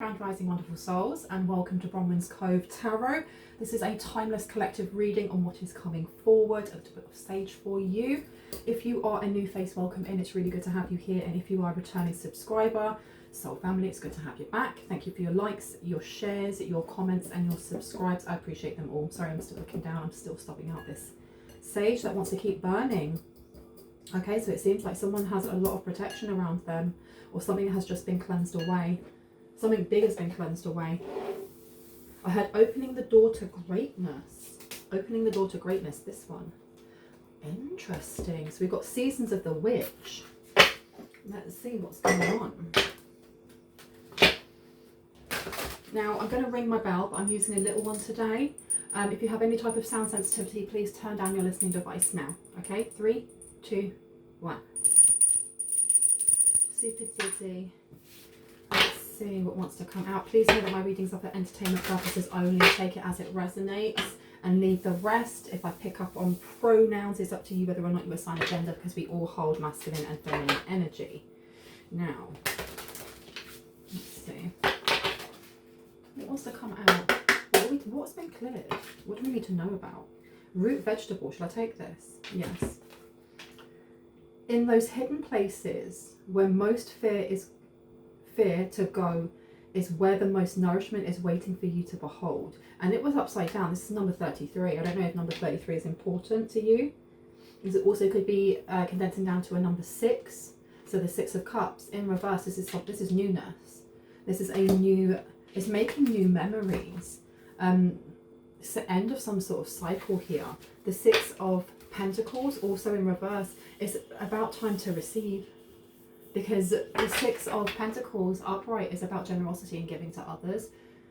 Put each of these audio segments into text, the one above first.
Grand Rising wonderful souls, and welcome to Bronwen's Cove Tarot. This is a timeless collective reading on what is coming forward, a little bit of sage for you. If you are a new face, welcome in. It's really good to have you here, and if you are a returning subscriber, soul family, it's good to have you back. Thank you for your likes, your shares, your comments, and your subscribes. I appreciate them all. Sorry, I'm still looking down. I'm still stopping out this sage that wants to keep burning. Okay, so it seems like someone has a lot of protection around them, or something has just been cleansed away. Something big has been cleansed away. I had opening the door to greatness. Opening the door to greatness, this one. Interesting. So we've got Seasons of the Witch. Let's see what's going on. Now, I'm going to ring my bell, but I'm using a little one today. If you have any type of sound sensitivity, please turn down your listening device now. Okay, 3, 2, 1. Super titty. See what wants to come out. Please know that my readings are for entertainment purposes only. Take it as it resonates and leave the rest. If I pick up on pronouns, it's up to you whether or not you assign a gender, because we all hold masculine and feminine energy. Now, let's see. What wants to come out? What's been cleared? What do we need to know about? Root vegetable. Should I take this? Yes. In those hidden places where most fear to go is where the most nourishment is waiting for you to behold. And it was upside down. This is number 33. I don't know if number 33 is important to you, because it also could be condensing down to a number 6. So the 6 of Cups in reverse. This is newness. This is a new. It's making new memories. It's the end of some sort of cycle here. The 6 of Pentacles also in reverse. It's about time to receive. Because the 6 of Pentacles upright is about generosity and giving to others.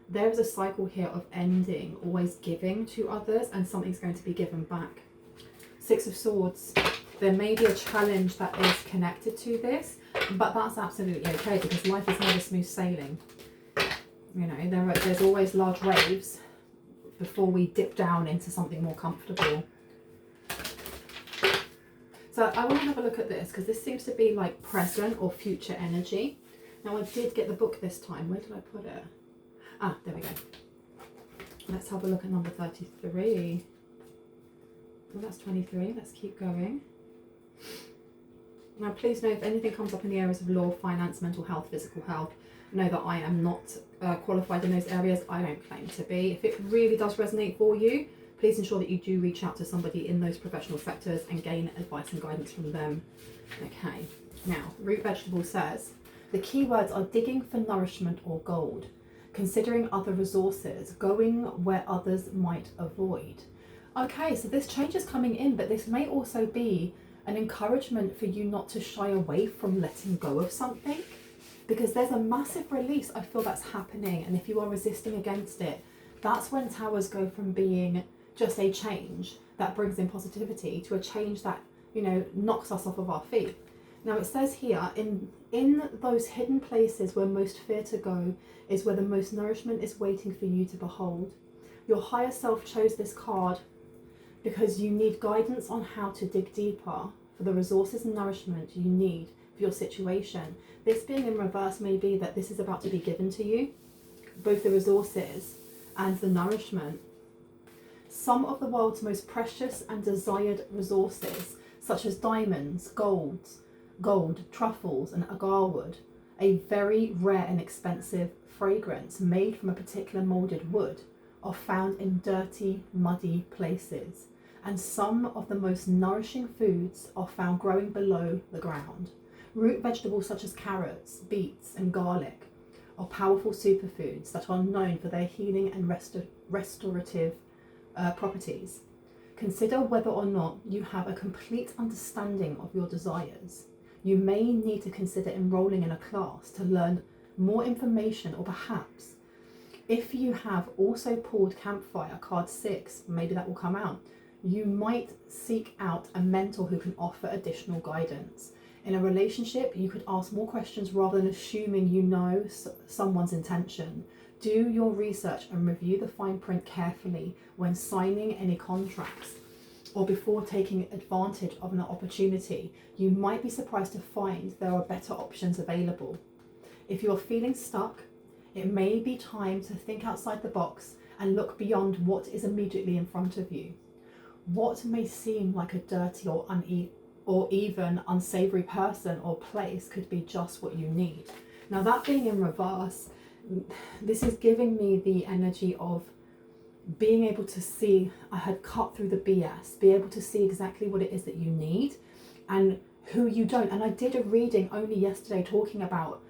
There is a cycle here of ending, always giving to others, and something's going to be given back. 6 of Swords. There may be a challenge that is connected to this, but that's absolutely okay, because life is never smooth sailing. You know, there's always large waves before we dip down into something more comfortable. So I want to have a look at this, because this seems to be like present or future energy. Now I did get the book this time. Where did I put it? Ah, there we go. Let's have a look at number 33. Well, that's 23. Let's keep going. Now please know, if anything comes up in the areas of law, finance, mental health, physical health, know that I am not qualified in those areas. I don't claim to be. If it really does resonate for you, please ensure that you do reach out to somebody in those professional sectors and gain advice and guidance from them. Okay, now, root vegetable says, the keywords are digging for nourishment or gold, considering other resources, going where others might avoid. Okay, so this change is coming in, but this may also be an encouragement for you not to shy away from letting go of something, because there's a massive release I feel that's happening, and if you are resisting against it, that's when towers go from being just a change that brings in positivity to a change that, you know, knocks us off of our feet. Now it says here, in those hidden places where most fear to go is where the most nourishment is waiting for you to behold. Your higher self chose this card because you need guidance on how to dig deeper for the resources and nourishment you need for your situation. This being in reverse may be that this is about to be given to you, both the resources and the nourishment. Some of the world's most precious and desired resources, such as diamonds, gold, truffles, and agarwood, a very rare and expensive fragrance made from a particular moulded wood, are found in dirty, muddy places. And some of the most nourishing foods are found growing below the ground. Root vegetables such as carrots, beets, and garlic are powerful superfoods that are known for their healing and restorative properties. Consider whether or not you have a complete understanding of your desires. You may need to consider enrolling in a class to learn more information, or perhaps if you have also pulled Campfire, card 6, maybe that will come out. You might seek out a mentor who can offer additional guidance. In a relationship, you could ask more questions rather than assuming you know someone's intention. Do your research and review the fine print carefully when signing any contracts or before taking advantage of an opportunity. You might be surprised to find there are better options available. If you're feeling stuck, It may be time to think outside the box and look beyond what is immediately in front of you. What may seem like a dirty or even unsavory person or place could be just what you need. Now, that being in reverse, this is giving me the energy of being able to see, I had cut through the BS, be able to see exactly what it is that you need and who you don't. And I did a reading only yesterday talking about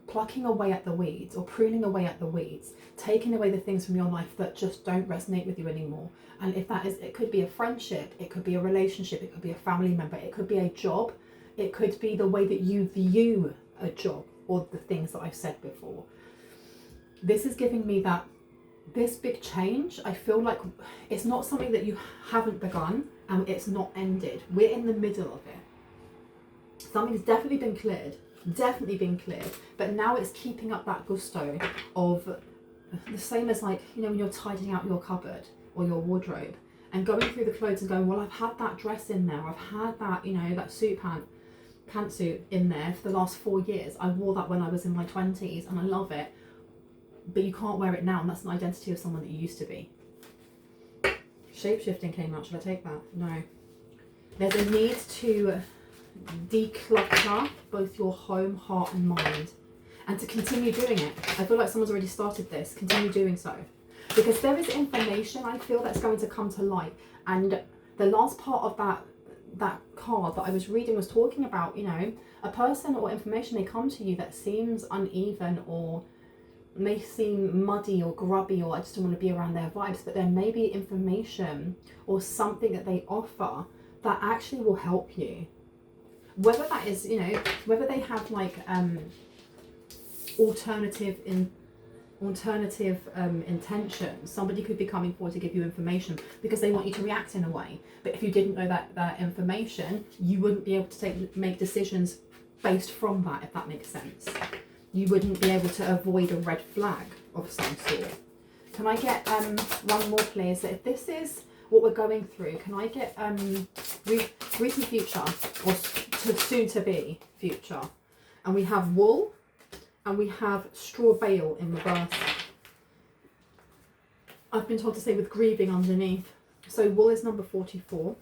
plucking away at the weeds, or pruning away at the weeds, taking away the things from your life that just don't resonate with you anymore. And if that is, it could be a friendship, it could be a relationship, it could be a family member, it could be a job, it could be the way that you view a job, or the things that I've said before. This is giving me that this big change, I feel like it's not something that you haven't begun and it's not ended. We're in the middle of it. Something's definitely been cleared, but now it's keeping up that gusto of the same as, like, you know, when you're tidying out your cupboard or your wardrobe and going through the clothes and going, well, I've had that dress in there, I've had that, you know, that pantsuit in there for the last 4 years. I wore that when I was in my 20s and I love it, but you can't wear it now, and that's an identity of someone that you used to be. Shape-shifting came out. Should I take that? No. There's a need to declutter both your home, heart and mind, and to continue doing it. I feel like someone's already started this. Continue doing so, because there is information, I feel, that's going to come to light. And the last part of that card that I was reading was talking about, you know, a person or information may come to you that seems uneven or may seem muddy or grubby, or I just don't want to be around their vibes, but there may be information or something that they offer that actually will help you. Whether that is, you know, whether they have like alternative intentions. Somebody could be coming forward to give you information because they want you to react in a way. But if you didn't know that information, you wouldn't be able to make decisions based from that, if that makes sense. You wouldn't be able to avoid a red flag of some sort. Can I get one more, please? If this is what we're going through, can I get recent future, or soon to be future? And we have wool, and we have straw bale in reverse. I've been told to say with grieving underneath. So wool is number 44.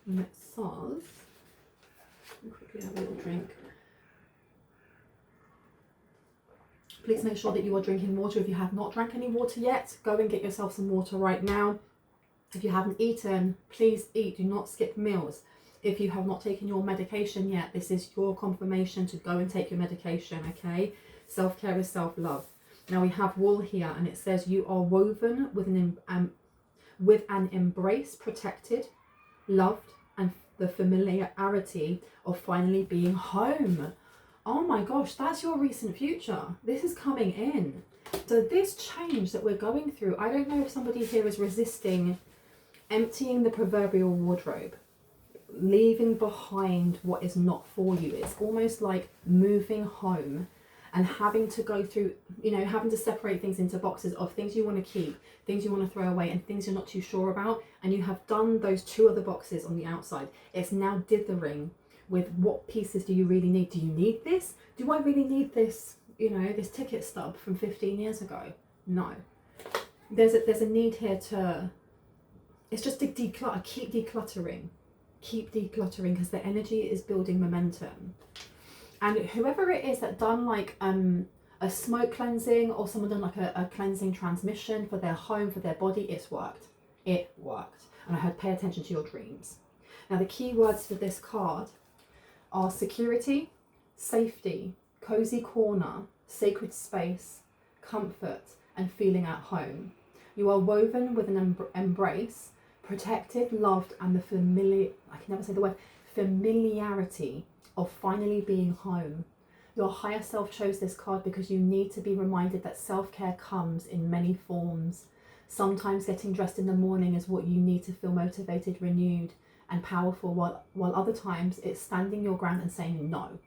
And it says, I'll quickly have a little drink. Please make sure that you are drinking water. If you have not drank any water yet, go and get yourself some water right now. If you haven't eaten, please eat. Do not skip meals. If you have not taken your medication yet, this is your confirmation to go and take your medication, okay? Self-care is self-love. Now we have wool here, and it says you are woven with an embrace, protected, loved, and the familiarity of finally being home. Oh my gosh, that's your recent future. This is coming in. So this change that we're going through, I don't know if somebody here is resisting emptying the proverbial wardrobe, leaving behind what is not for you. It's almost like moving home and having to go through, you know, having to separate things into boxes of things you want to keep, things you want to throw away, and things you're not too sure about. And you have done those 2 other boxes on the outside. It's now dithering with what pieces do you really need? Do you need this? Do I really need this, you know, this ticket stub from 15 years ago? No. There's a need here to, it's just to declutter, keep decluttering, because the energy is building momentum. And whoever it is that done like a smoke cleansing, or someone done like a cleansing transmission for their home, for their body, it's worked. It worked. And I heard pay attention to your dreams. Now the key words for this card are security, safety, cozy corner, sacred space, comfort, and feeling at home. You are woven with an embrace, protected, loved, and the familiarity of finally being home. Your higher self chose this card because you need to be reminded that self-care comes in many forms. Sometimes getting dressed in the morning is what you need to feel motivated, renewed, and powerful, while other times it's standing your ground and saying no.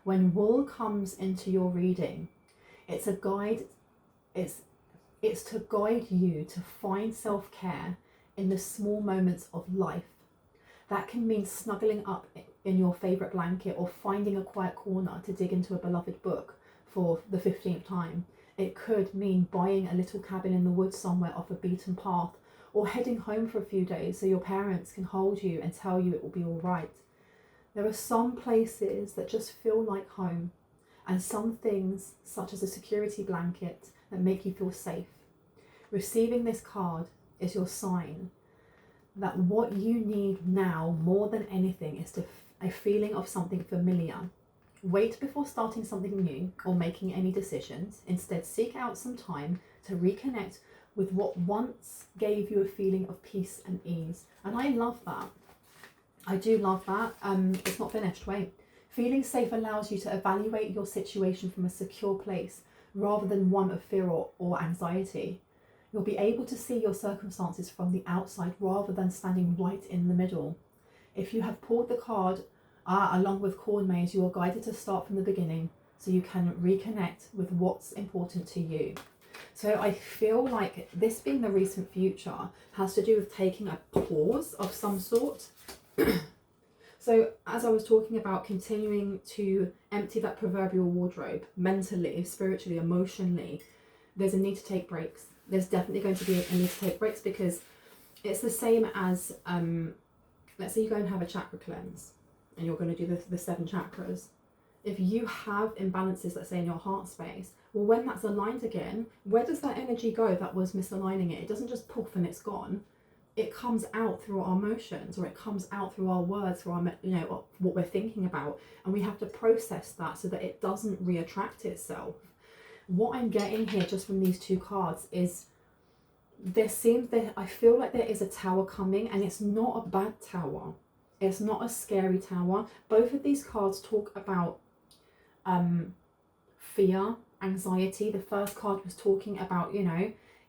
When wool comes into your reading, it's a guide, it's to guide you to find self-care in the small moments of life. That can mean snuggling up in your favourite blanket or finding a quiet corner to dig into a beloved book for the 15th time. It could mean buying a little cabin in the woods somewhere off a beaten path, or heading home for a few days so your parents can hold you and tell you it will be all right. There are some places that just feel like home, and some things, such as a security blanket, that make you feel safe. Receiving this card is your sign that what you need now more than anything is a feeling of something familiar. Wait before starting something new or making any decisions. Instead, seek out some time to reconnect with what once gave you a feeling of peace and ease. And I love that. I do love that. It's not finished, wait. Feeling safe allows you to evaluate your situation from a secure place rather than one of fear or anxiety. You'll be able to see your circumstances from the outside rather than standing right in the middle. If you have pulled the card along with chord maze, you are guided to start from the beginning so you can reconnect with what's important to you. So I feel like this being the recent future has to do with taking a pause of some sort. So as I was talking about continuing to empty that proverbial wardrobe mentally, spiritually, emotionally, there's a need to take breaks. There's definitely going to be a need to take breaks, because it's the same as, let's say you go and have a chakra cleanse and you're going to do the 7 chakras. If you have imbalances, let's say in your heart space, well, when that's aligned again, where does that energy go that was misaligning it? It doesn't just poof and it's gone. It comes out through our emotions, or it comes out through our words, through our, what we're thinking about. And we have to process that so that it doesn't re-attract itself. What I'm getting here just from these 2 cards is I feel like there is a tower coming, and it's not a bad tower. It's not a scary tower. Both of these cards talk about fear, anxiety. The first card was talking about,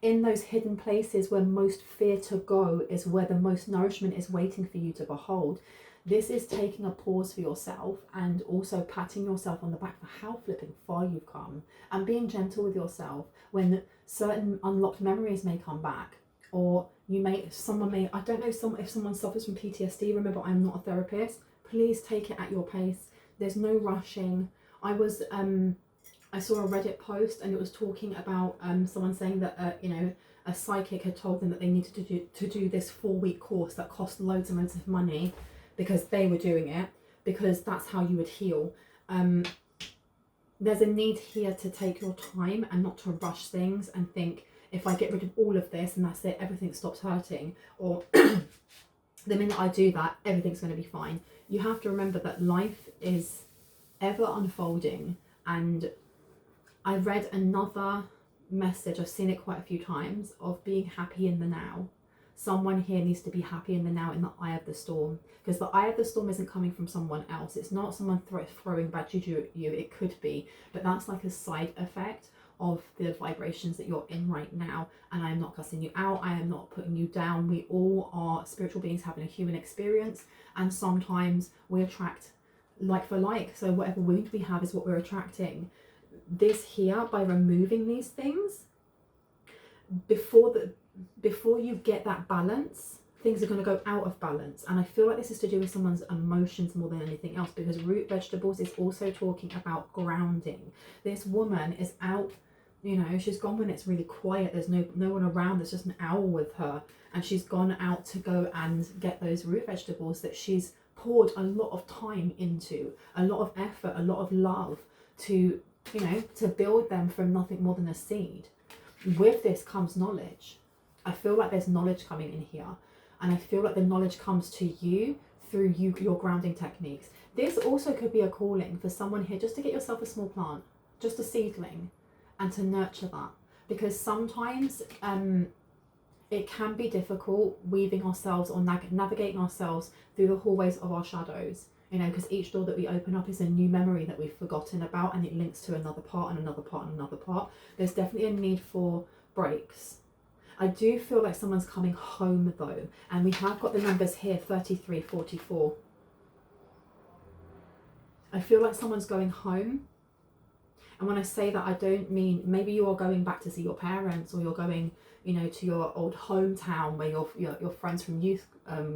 in those hidden places where most fear to go is where the most nourishment is waiting for you to behold. This is taking a pause for yourself, and also patting yourself on the back for how flipping far you've come, and being gentle with yourself when certain unlocked memories may come back, or I don't know if someone suffers from PTSD. Remember, I'm not a therapist. Please take it at your pace. There's no rushing. I saw a Reddit post, and it was talking about someone saying that a psychic had told them that they needed to do this 4-week course that cost loads and loads of money, because they were doing it, because that's how you would heal. There's a need here to take your time and not to rush things and think, if I get rid of all of this and that's it, everything stops hurting, or the minute I do that, everything's going to be fine. You have to remember that life is ever unfolding. And I read another message, I've seen it quite a few times, of being happy in the now. Someone here needs to be happy in the now, in the eye of the storm, because the eye of the storm isn't coming from someone else. It's not someone throwing bad juju at you. It could be, but that's like a side effect of the vibrations that you're in right now. And I am not cussing you out. I am not putting you down. We all are spiritual beings having a human experience, and sometimes we attract like for like. So whatever wound we have is what we're attracting. This here, by removing these things, before you get that balance, things are going to go out of balance. And I feel like this is to do with someone's emotions more than anything else, because root vegetables is also talking about grounding. This woman is out, she's gone when it's really quiet, there's no one around, there's just an owl with her, and she's gone out to go and get those root vegetables that she's poured a lot of time into, a lot of effort, a lot of love to build them from nothing more than a seed. With this comes knowledge. I feel like there's knowledge coming in here, and I feel like the knowledge comes to you through your grounding techniques. This also could be a calling for someone here, just to get yourself a small plant, just a seedling, and to nurture that, because sometimes it can be difficult weaving ourselves or navigating ourselves through the hallways of our shadows, because each door that we open up is a new memory that we've forgotten about, and it links to another part and another part and another part. There's definitely a need for breaks. I do feel like someone's coming home though, and we have got the numbers here, 33, 44. I feel like someone's going home. And when I say that, I don't mean, maybe you are going back to see your parents, or you're going, to your old hometown where your friends from youth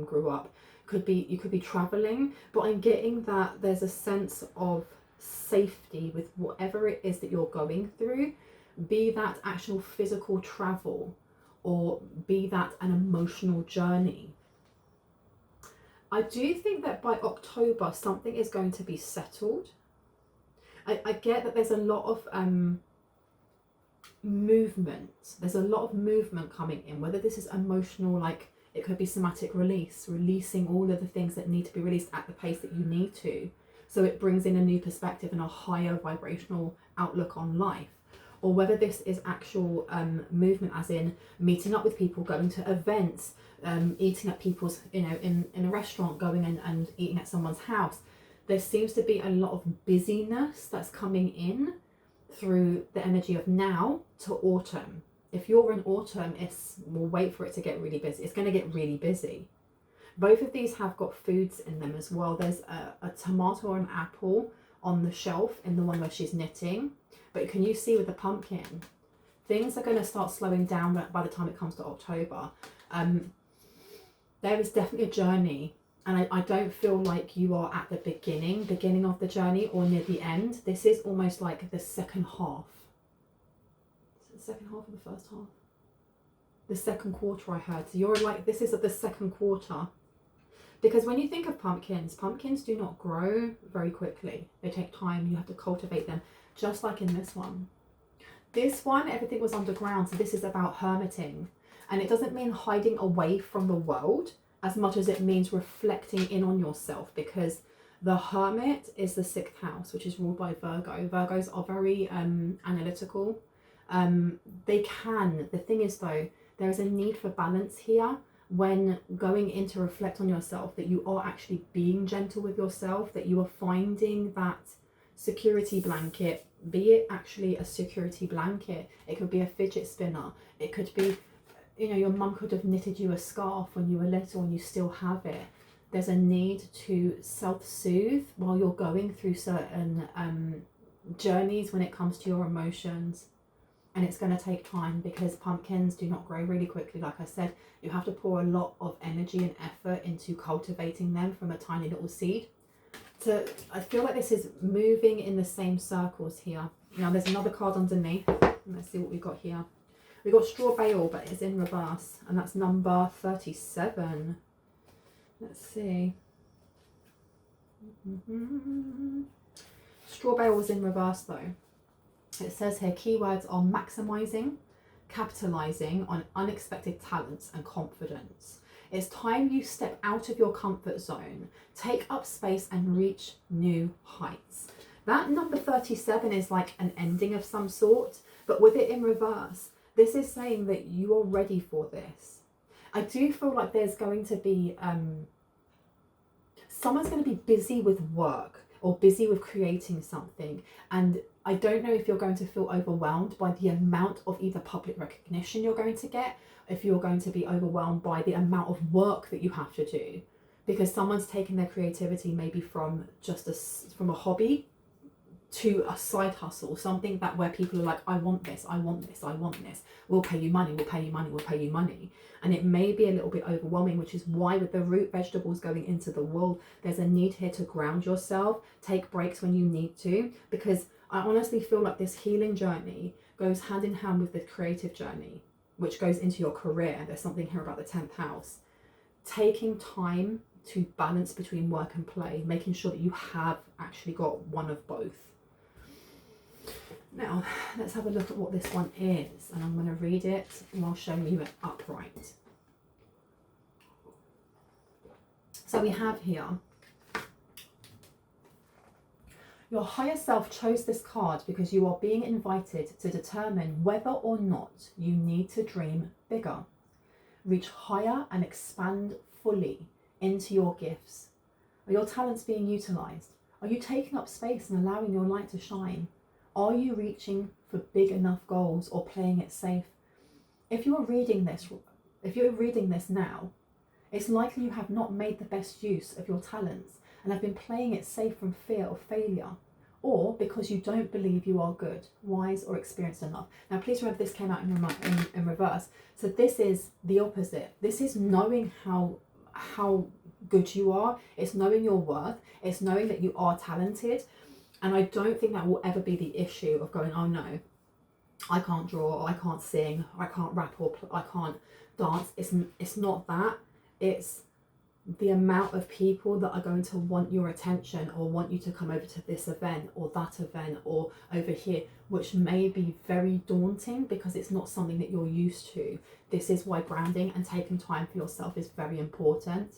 grew up. you could be traveling, but I'm getting that there's a sense of safety with whatever it is that you're going through, be that actual physical travel or be that an emotional journey. I do think that by October something is going to be settled. I get that there's a lot of movement. There's a lot of movement coming in, whether this is emotional, like it could be somatic release, releasing all of the things that need to be released at the pace that you need to. So it brings in a new perspective and a higher vibrational outlook on life. Or whether this is actual movement, as in meeting up with people, going to events, eating at people's, in a restaurant, going and eating at someone's house. There seems to be a lot of busyness that's coming in through the energy of now to autumn. If you're in autumn, we'll wait for it to get really busy. It's going to get really busy. Both of these have got foods in them as well. There's a tomato or an apple on the shelf in the one where she's knitting. But can you see with the pumpkin, things are going to start slowing down by the time it comes to October. There is definitely a journey. And I don't feel like you are at the beginning of the journey or near the end. This is almost like the second half. Is it the second half or the first half? The second quarter, I heard. So you're like, this is at the second quarter. Because when you think of pumpkins do not grow very quickly. They take time. You have to cultivate them, just like in this one. This one, everything was underground. So this is about hermiting. And it doesn't mean hiding away from the world as much as it means reflecting in on yourself, because the Hermit is the 6th house, which is ruled by Virgo. Virgos are very analytical. The thing is though, there is a need for balance here when going in to reflect on yourself, that you are actually being gentle with yourself, that you are finding that security blanket, be it actually a security blanket. It could be a fidget spinner. It could be, your mum could have knitted you a scarf when you were little and you still have it. There's a need to self-soothe while you're going through certain journeys when it comes to your emotions. And it's going to take time, because pumpkins do not grow really quickly. Like I said, you have to pour a lot of energy and effort into cultivating them from a tiny little seed. So I feel like this is moving in the same circles here. Now there's another card underneath. Let's see what we've got here. We've got straw bale, but it's in reverse, and that's number 37. Let's see. Straw bale was in reverse though. It says here, keywords are maximizing, capitalizing on unexpected talents and confidence. It's time you step out of your comfort zone, take up space and reach new heights. That number 37 is like an ending of some sort, but with it in reverse, this is saying that you are ready for this. I do feel like there's going to be, someone's going to be busy with work or busy with creating something. And I don't know if you're going to feel overwhelmed by the amount of either public recognition you're going to get, if you're going to be overwhelmed by the amount of work that you have to do, because someone's taken their creativity maybe from from a hobby to a side hustle, something that where people are like, I want this, I want this, I want this. We'll pay you money, we'll pay you money, we'll pay you money. And it may be a little bit overwhelming, which is why with the root vegetables going into the wool, there's a need here to ground yourself, take breaks when you need to, because I honestly feel like this healing journey goes hand in hand with the creative journey, which goes into your career. There's something here about the 10th house. Taking time to balance between work and play, making sure that you have actually got one of both. Now, let's have a look at what this one is, and I'm going to read it while showing you it upright. So we have here, your higher self chose this card because you are being invited to determine whether or not you need to dream bigger, reach higher and expand fully into your gifts. Are your talents being utilized? Are you taking up space and allowing your light to shine? Are you reaching for big enough goals or playing it safe? If you're reading this now, it's likely you have not made the best use of your talents and have been playing it safe from fear of failure, or because you don't believe you are good, wise or experienced enough. Now please remember this came out in reverse. So this is the opposite. This is knowing how good you are. It's knowing your worth. It's knowing that you are talented. And I don't think that will ever be the issue of going, oh no, I can't draw, or I can't sing, or I can't rap, or I can't dance. It's not that. It's the amount of people that are going to want your attention, or want you to come over to this event or that event or over here, which may be very daunting because it's not something that you're used to. This is why grounding and taking time for yourself is very important.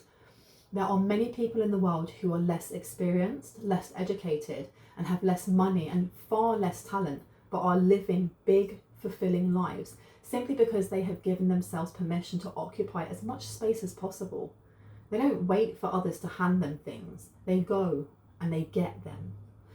There are many people in the world who are less experienced, less educated, and have less money and far less talent, but are living big, fulfilling lives simply because they have given themselves permission to occupy as much space as possible. They don't wait for others to hand them things. They go and they get them.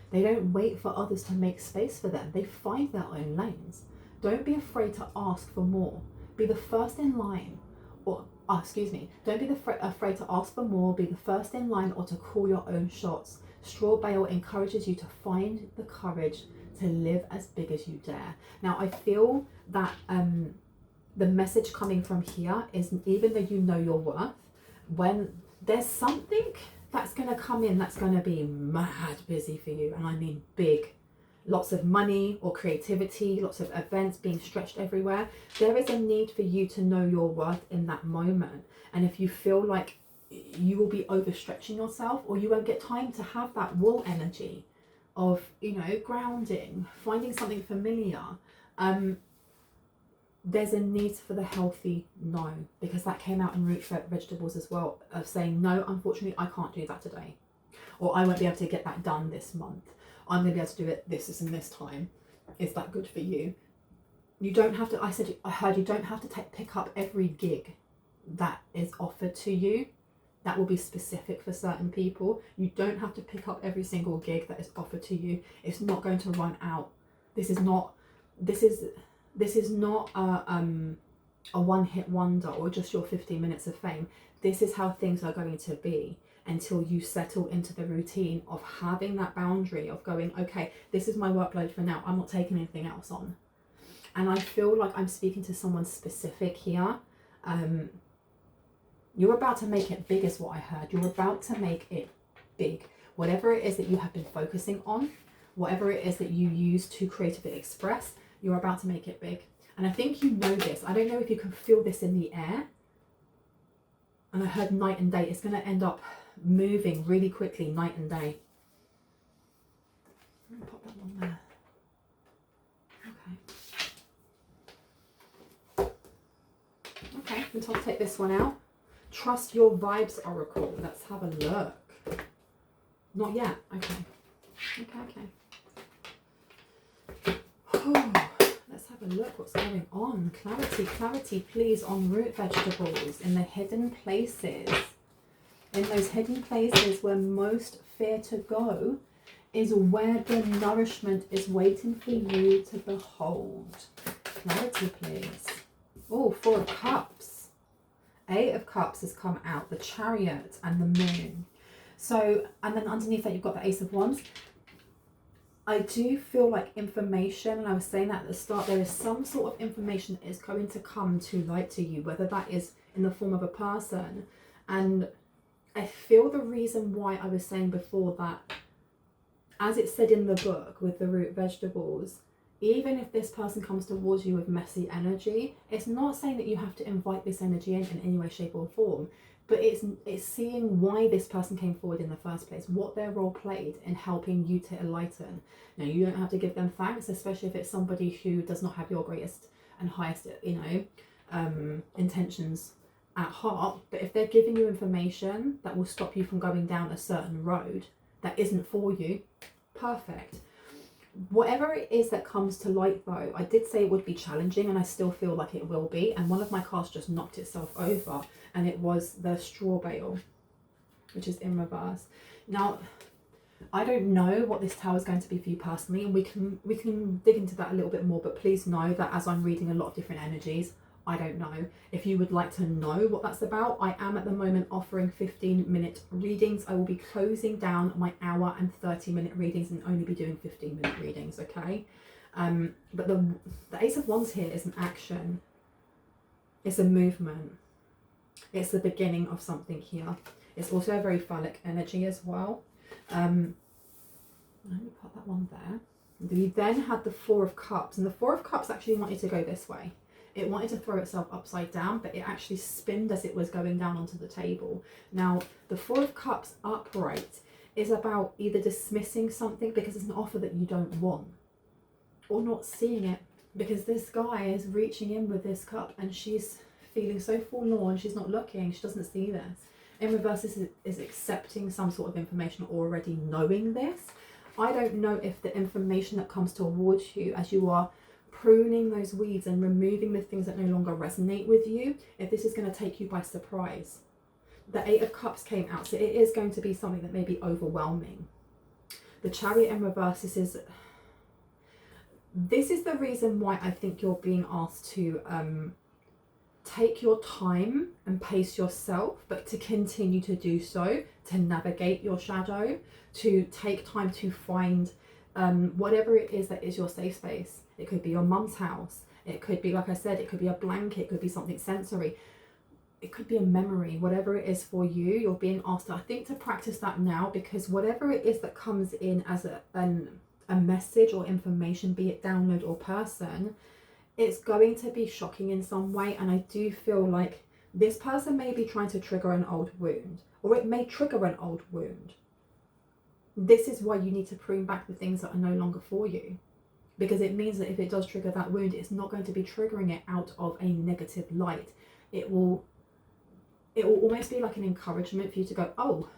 They don't wait for others to make space for them. They find their own lanes. Don't be afraid to ask for more. Be the first in line, or don't be afraid to ask for more, be the first in line, or to call your own shots. Straw Bale encourages you to find the courage to live as big as you dare. Now, I feel that the message coming from here is, even though you know your worth, when there's something that's going to come in that's going to be mad busy for you, and I mean big, lots of money or creativity, lots of events being stretched everywhere, there is a need for you to know your worth in that moment. And if you feel like you will be overstretching yourself, or you won't get time to have that raw energy of, you know, grounding, finding something familiar, there's a need for the healthy no, because that came out in root vegetables as well, of saying, no, unfortunately, I can't do that today, or I won't be able to get that done this month. I'm going to be able to do it this and this time. Is that good for you? You don't have to, I heard you don't have to pick up every gig that is offered to you. That will be specific for certain people. You don't have to pick up every single gig that is offered to you. It's not going to run out. This is not a one-hit wonder or just your 15 minutes of fame. This is how things are going to be until you settle into the routine of having that boundary of going, okay, this is my workload for now. I'm not taking anything else on. And I feel like I'm speaking to someone specific here. You're about to make it big is what I heard. You're about to make it big. Whatever it is that you have been focusing on, whatever it is that you use to creatively express, you're about to make it big. And I think you know this. I don't know if you can feel this in the air. And I heard night and day. It's going to end up moving really quickly, night and day. I'm going to pop that one there. Okay, until I take this one out. Trust your vibes, Oracle. Let's have a look. Not yet. Okay. Let's have a look what's going on. Clarity, please, on root vegetables in the hidden places. In those hidden places where most fear to go is where the nourishment is waiting for you to behold. Clarity, please. Oh, 4 of Cups. 8 of Cups has come out, the Chariot and the Moon. So, and then underneath that you've got the Ace of Wands. I do feel like information, and I was saying that at the start, there is some sort of information that is going to come to light to you, whether that is in the form of a person. And I feel the reason why I was saying before that, as it said in the book with the root vegetables, even if this person comes towards you with messy energy, it's not saying that you have to invite this energy in any way, shape or form, but it's seeing why this person came forward in the first place, what their role played in helping you to enlighten. Now, you don't have to give them thanks, especially if it's somebody who does not have your greatest and highest, intentions at heart. But if they're giving you information that will stop you from going down a certain road that isn't for you, perfect. Whatever it is that comes to light, though, I did say it would be challenging, and I still feel like it will be. And one of my cards just knocked itself over, and it was the Straw Bale, which is in reverse. Now, I don't know what this tower is going to be for you personally, and we can dig into that a little bit more. But please know that as I'm reading a lot of different energies, I don't know. If you would like to know what that's about, I am at the moment offering 15-minute readings. I will be closing down my hour and 30-minute readings and only be doing 15-minute readings, okay? But the Ace of Wands here is an action. It's a movement. It's the beginning of something here. It's also a very phallic energy as well. Let me put that one there. We then had the Four of Cups, and the Four of Cups actually wanted to go this way. It wanted to throw itself upside down, but it actually spinned as it was going down onto the table. Now, the Four of Cups upright is about either dismissing something because it's an offer that you don't want, or not seeing it because this guy is reaching in with this cup and she's feeling so forlorn, she's not looking, she doesn't see this. In reverse, this is accepting some sort of information, already knowing this. I don't know if the information that comes towards you as you are pruning those weeds and removing the things that no longer resonate with you, if this is going to take you by surprise. The Eight of Cups came out, so it is going to be something that may be overwhelming. The Chariot in reverse, this is the reason why I think you're being asked to take your time and pace yourself, but to continue to do so, to navigate your shadow, to take time to find whatever it is that is your safe space. It could be your mum's house. It could be, like I said, it could be a blanket. It could be something sensory. It could be a memory. Whatever it is for you, you're being asked, I think, to practice that now, because whatever it is that comes in as a message or information, be it download or person, it's going to be shocking in some way. And I do feel like this person may be trying to trigger an old wound, or it may trigger an old wound. This is why you need to prune back the things that are no longer for you, because it means that if it does trigger that wound, it's not going to be triggering it out of a negative light. It will almost be like an encouragement for you to go, oh,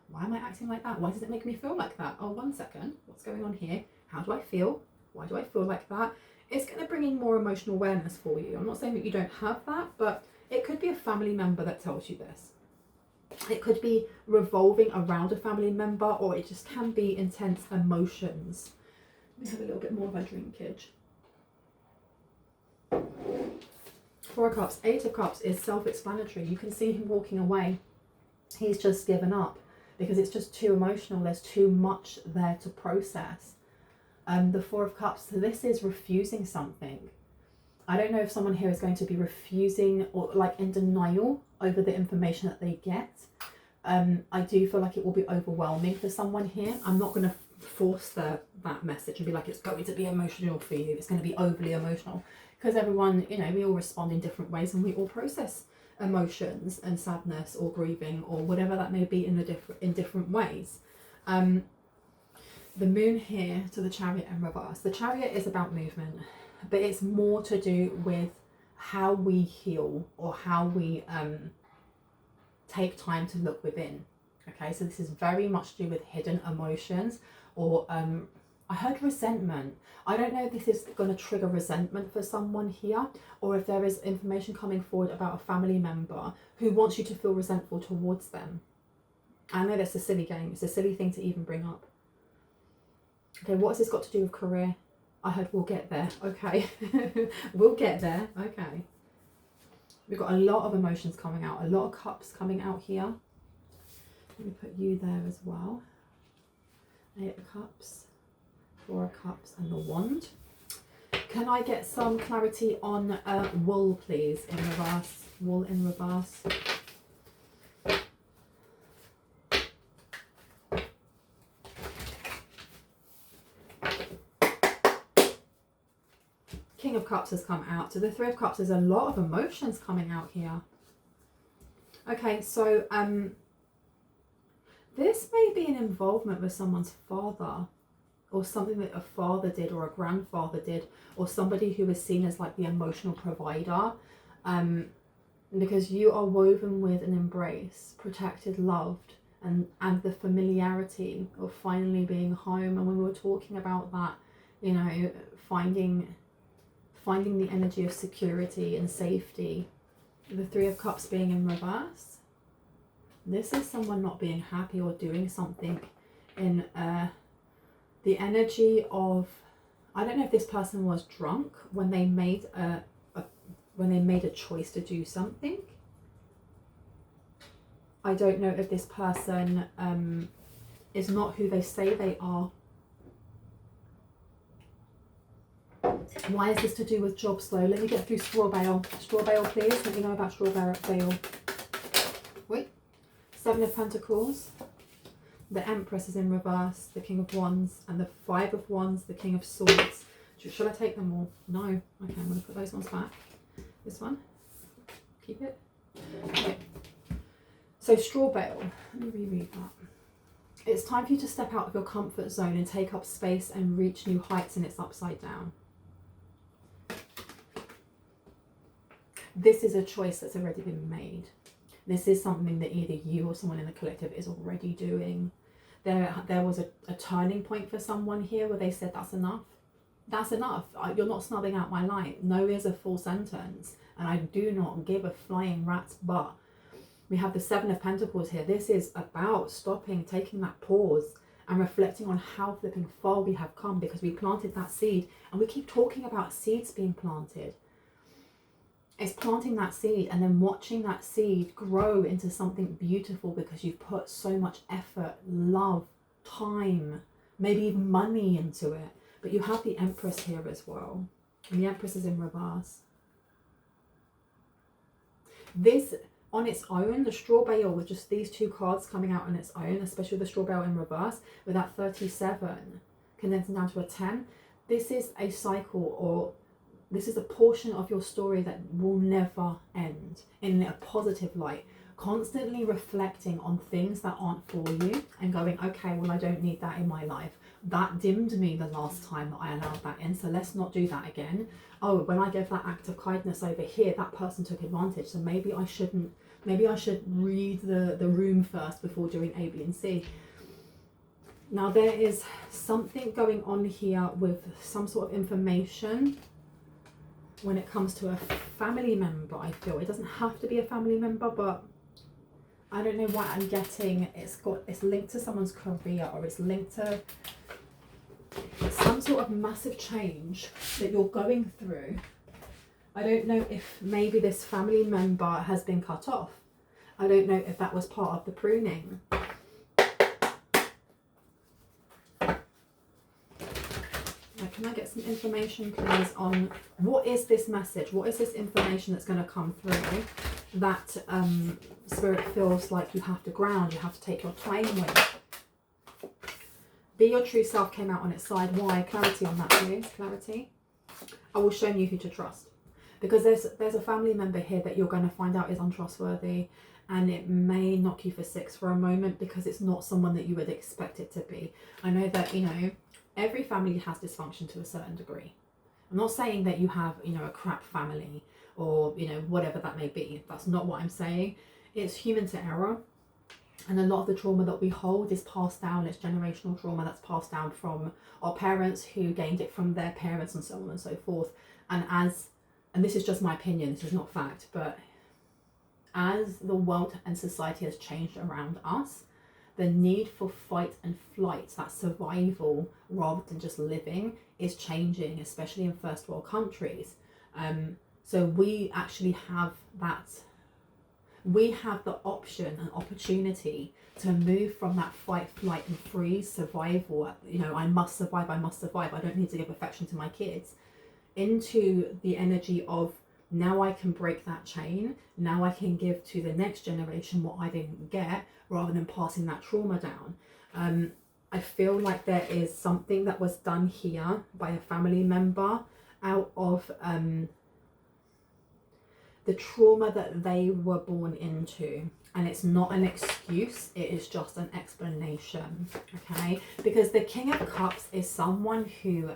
why am I acting like that? Why does it make me feel like that? Oh, 1 second, what's going on here? How do I feel? Why do I feel like that? It's going to bring in more emotional awareness for you. I'm not saying that you don't have that, but it could be a family member that tells you this. It could be revolving around a family member, or it just can be intense emotions. Let me have a little bit more of a drinkage. Four of Cups, Eight of Cups is self-explanatory. You can see him walking away. He's just given up because it's just too emotional. There's too much there to process. The Four of Cups, so this is refusing something. I don't know if someone here is going to be refusing or like in denial over the information that they get. I do feel like it will be overwhelming for someone here. I'm not going to force that message and be like, it's going to be emotional for you. It's going to be overly emotional, because everyone, you know, we all respond in different ways, and we all process emotions and sadness or grieving or whatever that may be in different ways. The Moon here to the Chariot in reverse. The Chariot is about movement, but it's more to do with how we heal, or how we take time to look within. Okay, so this is very much to do with hidden emotions, or I heard resentment. I don't know if this is going to trigger resentment for someone here, or if there is information coming forward about a family member who wants you to feel resentful towards them. I know that's a silly game. It's a silly thing to even bring up. Okay, what has this got to do with career? I heard we'll get there. Okay, we'll get there. Okay. We've got a lot of emotions coming out, a lot of cups coming out here. Let me put you there as well. Eight of Cups, Four of Cups, and the Wand. Can I get some clarity on wool, please, in reverse? Wool in reverse. King of Cups has come out. So the Three of Cups, there's a lot of emotions coming out here. Okay, so this may be an involvement with someone's father, or something that a father did or a grandfather did, or somebody who is seen as like the emotional provider, because you are woven with an embrace, protected, loved, and the familiarity of finally being home. And when we were talking about that, you know, finding the energy of security and safety, the Three of Cups being in reverse, this is someone not being happy or doing something in the energy of, I don't know if this person was drunk when they made a choice to do something. I don't know if this person is not who they say they are. Why is this to do with jobs though? Let me get through straw bale. Straw bale, please. Let me know about straw bale. Wait. 7 Seven of Pentacles, the Empress is in reverse, the King of Wands, and the Five of Wands, the King of Swords. Should I take them all? No. Okay, I'm going to put those ones back. This one. Keep it. Okay. So straw bale. Let me reread that. It's time for you to step out of your comfort zone and take up space and reach new heights, and it's upside down. This is a choice that's already been made. This is something that either you or someone in the collective is already doing. There was a turning point for someone here where they said, that's enough. That's enough. You're not snubbing out my light. No is a full sentence. And I do not give a flying rat's butt. We have the Seven of Pentacles here. This is about stopping, taking that pause and reflecting on how flipping far we have come, because we planted that seed and we keep talking about seeds being planted. It's planting that seed and then watching that seed grow into something beautiful because you've put so much effort, love, time, maybe even money into it. But you have the Empress here as well. And the Empress is in reverse. This, on its own, the straw bale with just these two cards coming out on its own, especially the straw bale in reverse, with that 37 condensing down to a 10, this is a cycle, or this is a portion of your story that will never end in a positive light. Constantly reflecting on things that aren't for you and going, okay, well, I don't need that in my life. That dimmed me the last time that I allowed that in, so let's not do that again. Oh, when I gave that act of kindness over here, that person took advantage, so maybe I shouldn't. Maybe I should read the room first before doing A, B, and C. Now, there is something going on here with some sort of information when it comes to a family member, I feel. It doesn't have to be a family member, but I don't know why I'm getting it's linked to someone's career, or it's linked to some sort of massive change that you're going through. I don't know if maybe this family member has been cut off. I don't know if that was part of the pruning. Can I get some information, please, on what is this message? What is this information that's going to come through that Spirit feels like you have to ground, you have to take your time with? Be your true self came out on its side. Why? Clarity on that, please. Clarity. I will show you who to trust. Because there's a family member here that you're going to find out is untrustworthy, and it may knock you for six for a moment because it's not someone that you would expect it to be. I know that, you know, every family has dysfunction to a certain degree. I'm not saying that you have, you know, a crap family or, you know, whatever that may be. That's not what I'm saying. It's human to error. And a lot of the trauma that we hold is passed down. It's generational trauma that's passed down from our parents who gained it from their parents and so on and so forth. And this is just my opinion, this is not fact, but as the world and society has changed around us, the need for fight and flight, that survival rather than just living, is changing, especially in first world countries. So we actually have that, we have the option and opportunity to move from that fight, flight and freeze survival, you know, I must survive, I don't need to give affection to my kids, into the energy of, now I can break that chain, now I can give to the next generation what I didn't get, rather than passing that trauma down. I feel like there is something that was done here by a family member out of the trauma that they were born into. And it's not an excuse, it is just an explanation, okay? Because the King of Cups is someone who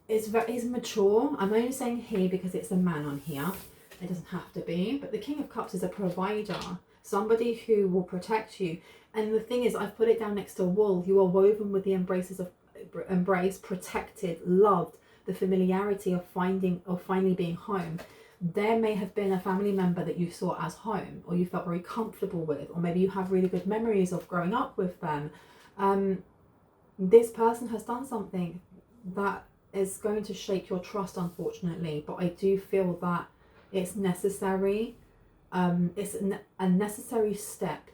is mature. I'm only saying he because it's a man on here. It doesn't have to be. But the King of Cups is a provider, somebody who will protect you. And the thing is, I've put it down next to a wall. You are woven with the embrace, protected, loved, the familiarity of finally being home. There may have been a family member that you saw as home, or you felt very comfortable with, or maybe you have really good memories of growing up with them. This person has done something that is going to shake your trust, unfortunately, but I do feel that it's necessary. It's a necessary step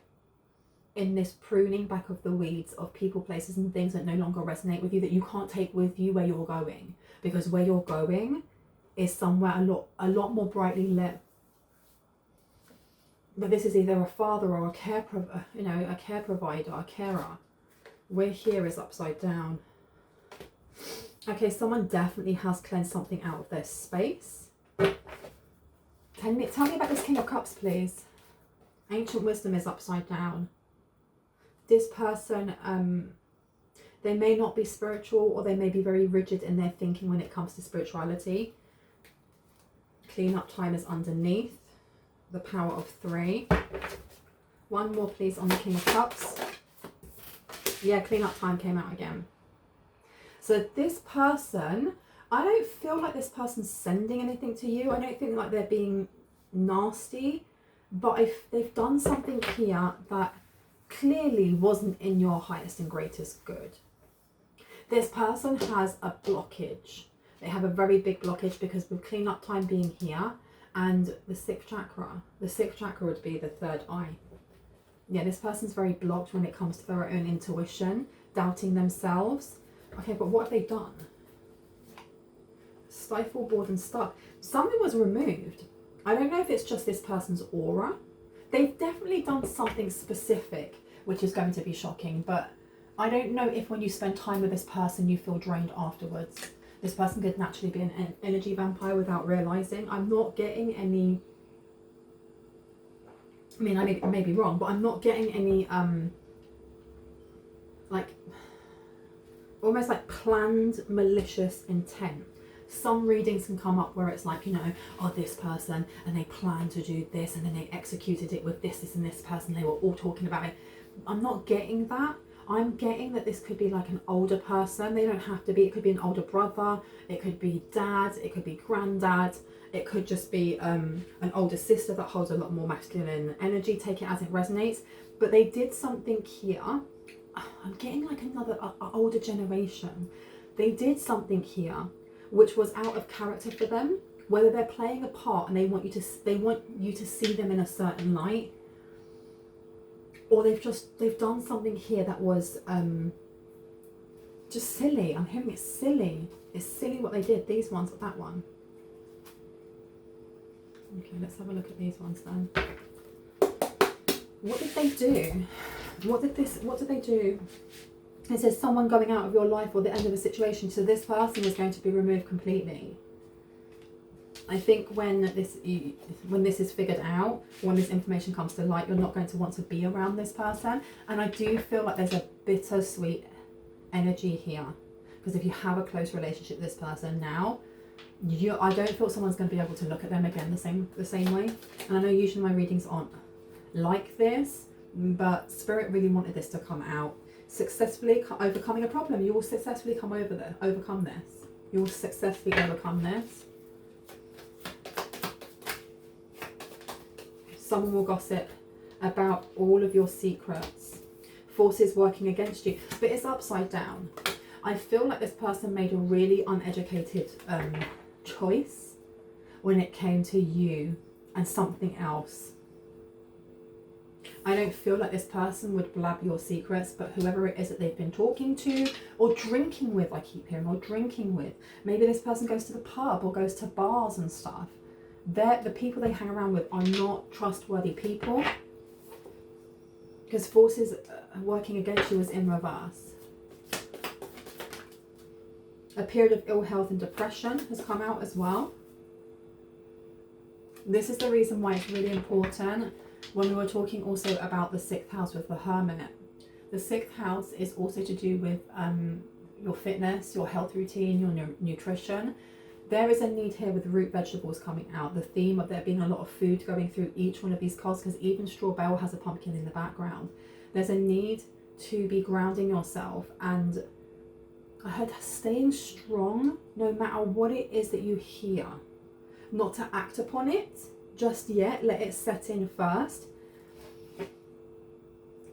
in this pruning back of the weeds of people, places and things that no longer resonate with you, that you can't take with you where you're going, because where you're going is somewhere a lot more brightly lit. but this is either a father or a care provider, a carer. We're here is upside down. Okay, someone definitely has cleansed something out of their space. Tell me about this King of Cups, please. Ancient wisdom is upside down. This person, they may not be spiritual, or they may be very rigid in their thinking when it comes to spirituality. Cleanup time is underneath. The power of 3. One more, please, on the King of Cups. Yeah, cleanup time came out again. So this person, I don't feel like this person's sending anything to you. I don't think like they're being nasty, but if they've done something here that clearly wasn't in your highest and greatest good. This person has a blockage. They have a very big blockage because with cleanup time being here and the 6th chakra. The 6th chakra would be the 3rd eye. Yeah, this person's very blocked when it comes to their own intuition, doubting themselves. Okay, but what have they done? Stifle, bored and stuck. Something was removed. I don't know if it's just this person's aura. They've definitely done something specific, which is going to be shocking, but I don't know if when you spend time with this person, you feel drained afterwards. This person could naturally be an energy vampire without realizing. I'm not getting any, I mean, I may be wrong, but I'm not getting any, like, almost like planned malicious intent. Some readings can come up where it's like, you know, oh, this person, and they planned to do this, and then they executed it with this, and this person, they were all talking about it. I'm not getting that. I'm getting that this could be like an older person. They don't have to be. It could be an older brother. It could be dad. It could be granddad. It could just be an older sister that holds a lot more masculine energy. Take it as it resonates. But they did something here. I'm getting like another older generation. They did something here which was out of character for them. Whether they're playing a part and they want you to see them in a certain light, or they've done something here that was just silly. I'm hearing it's silly. It's silly what they did. These ones, that one. Okay, let's have a look at these ones then. What did they do? What did they do? It says someone going out of your life or the end of a situation. So this person is going to be removed completely. I think when this is figured out, when this information comes to light, you're not going to want to be around this person. And I do feel like there's a bittersweet energy here, because if you have a close relationship with this person now, I don't feel someone's going to be able to look at them again the same way. And I know usually my readings aren't like this, but Spirit really wanted this to come out. Successfully overcoming a problem. You will successfully overcome this. You will successfully overcome this. Someone will gossip about all of your secrets. Forces working against you. But it's upside down. I feel like this person made a really uneducated choice when it came to you and something else. I don't feel like this person would blab your secrets, but whoever it is that they've been talking to or drinking with, I keep hearing, or drinking with. Maybe this person goes to the pub or goes to bars and stuff. The people they hang around with are not trustworthy people, because forces working against you is in reverse. A period of ill health and depression has come out as well. This is the reason why it's really important when we were talking also about the 6th house with the Hermit. The 6th house is also to do with your fitness, your health routine, your nutrition. There is a need here with root vegetables coming out. The theme of there being a lot of food going through each one of these cards, because even Straw Bell has a pumpkin in the background. There's a need to be grounding yourself, and I heard staying strong no matter what it is that you hear. Not to act upon it just yet, let it set in first,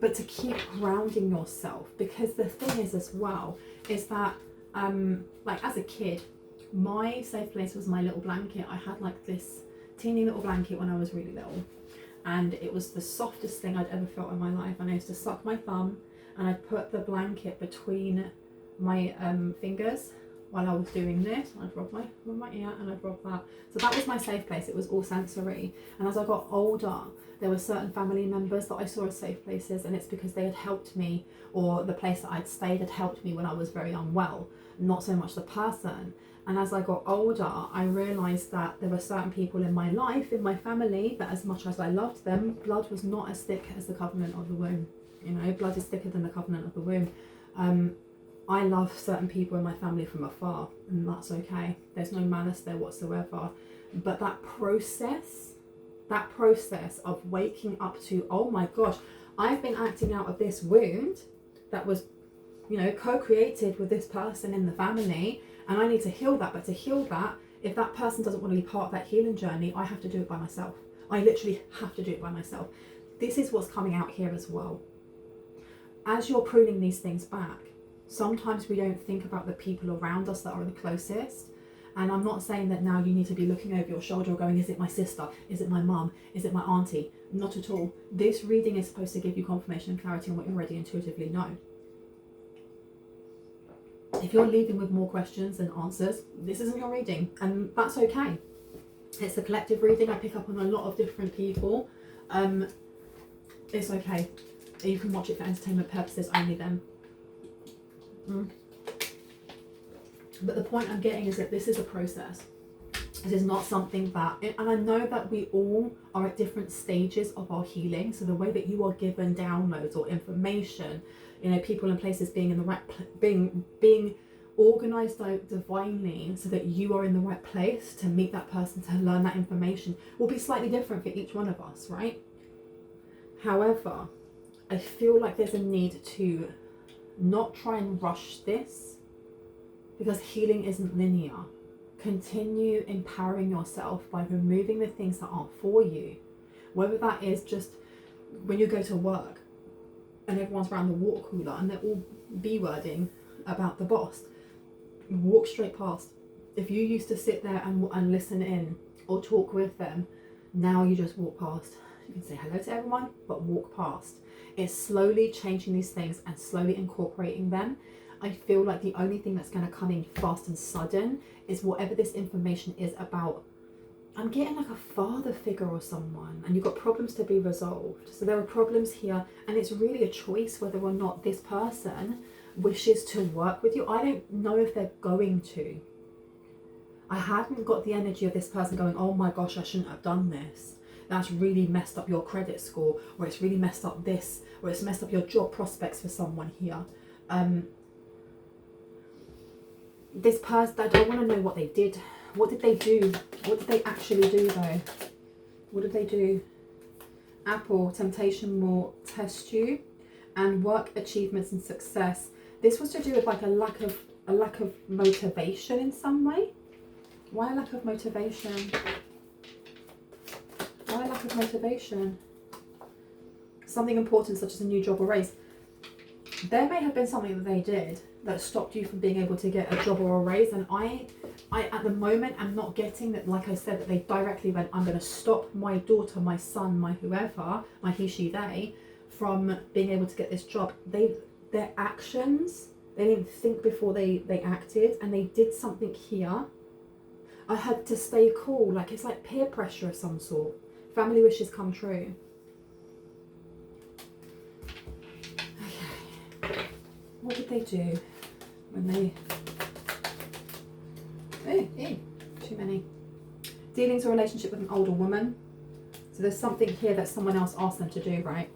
but to keep grounding yourself. Because the thing is as well is that like as a kid, my safe place was my little blanket. I had like this teeny little blanket when I was really little, and it was the softest thing I'd ever felt in my life. And I used to suck my thumb and I'd put the blanket between my fingers while I was doing this. I'd rub my ear and I'd rub that. So that was my safe place. It was all sensory. And as I got older, there were certain family members that I saw as safe places, and it's because they had helped me, or the place that I'd stayed had helped me when I was very unwell, not so much the person. And as I got older, I realised that there were certain people in my life, in my family, that as much as I loved them, blood was not as thick as the covenant of the womb. You know, blood is thicker than the covenant of the womb. I love certain people in my family from afar, and that's okay. There's no malice there whatsoever. But that process of waking up to, oh my gosh, I've been acting out of this wound that was, you know, co-created with this person in the family, and I need to heal that. But to heal that, if that person doesn't want to be part of that healing journey, I have to do it by myself. I literally have to do it by myself. This is what's coming out here as well. As you're pruning these things back, sometimes we don't think about the people around us that are the closest. And I'm not saying that now you need to be looking over your shoulder going, is it my sister? Is it my mum? Is it my auntie? Not at all. This reading is supposed to give you confirmation and clarity on what you already intuitively know. If you're leaving with more questions than answers, this isn't your reading, and that's okay. It's a collective reading. I pick up on a lot of different people. It's okay. You can watch it for entertainment purposes only then. But the point I'm getting is that this is a process. This is not something that, and I know that we all are at different stages of our healing. So the way that you are given downloads or information, you know, people and places being in the right, being organized divinely so that you are in the right place to meet that person, to learn that information, will be slightly different for each one of us, right? However, I feel like there's a need to not try and rush this, because healing isn't linear. Continue empowering yourself by removing the things that aren't for you. Whether that is just when you go to work and everyone's around the water cooler and they're all B-wording about the boss, walk straight past. If you used to sit there and listen in or talk with them, now you just walk past. You can say hello to everyone, but walk past. It's slowly changing these things and slowly incorporating them. I feel like the only thing that's going to come in fast and sudden is whatever this information is about. I'm getting like a father figure or someone, and you've got problems to be resolved. So there are problems here, and it's really a choice whether or not this person wishes to work with you. I don't know if they're going to. I hadn't got the energy of this person going, oh my gosh, I shouldn't have done this. That's really messed up your credit score, or it's really messed up this, or it's messed up your job prospects for someone here. This person, I don't want to know what they did. What did they do? What did they actually do though? What did they do? Apple, temptation will test you, and work, achievements and success. This was to do with like a lack of motivation in some way. Why a lack of motivation? Why a lack of motivation? Something important such as a new job or raise. There may have been something that they did that stopped you from being able to get a job or a raise, and I at the moment am not getting that. Like I said, that they directly went, I'm going to stop my daughter, my son, my whoever, my he, she, they, from being able to get this job. Their actions, they didn't think before they acted, and they did something here. I had to stay cool. Like, it's like peer pressure of some sort. Family wishes come true. Okay. What did they do when they... too many. Dealings or relationship with an older woman. So there's something here that someone else asked them to do, right?